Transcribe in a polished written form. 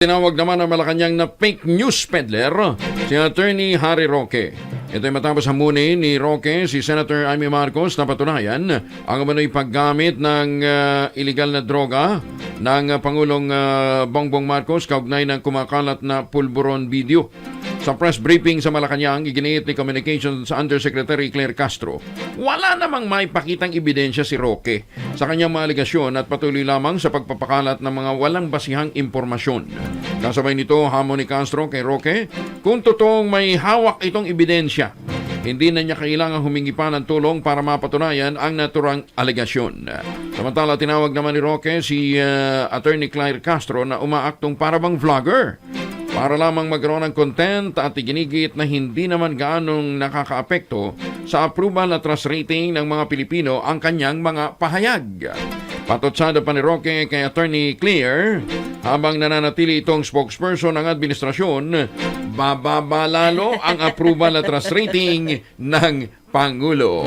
Tinawag naman ng Malacanang na fake news peddler si Attorney Harry Roque. Ito ay matapos hamunin ni Roque si Senator Amy Marcos na patunayan ang umano'y paggamit ng illegal na droga ng Pangulong Bongbong Marcos kaugnay ng kumakalat na pulburon video. Sa press briefing sa Malacanang, iginiit ni Communications Undersecretary Claire Castro, wala namang maipakitang ebidensya si Roque sa kanyang mga aligasyon at patuloy lamang sa pagpapakalat ng mga walang basihang impormasyon. Kasabay nito, hamon ni Castro kay Roque, kung totoong may hawak itong ebidensya, hindi na niya kailangang humingi pa ng tulong para mapatunayan ang naturang aligasyon. Samantala, tinawag naman ni Roque si Attorney Claire Castro na umaaktong parabang vlogger para lamang magkaroon ng content at iginigit na hindi naman gaanong nakakaapekto sa approval at trust rating ng mga Pilipino ang kanyang mga pahayag. Patutsada pa ni Roque kay Attorney Claire, habang nananatili itong spokesperson ng administrasyon, bababa lalo ang approval at trust rating ng Pangulo.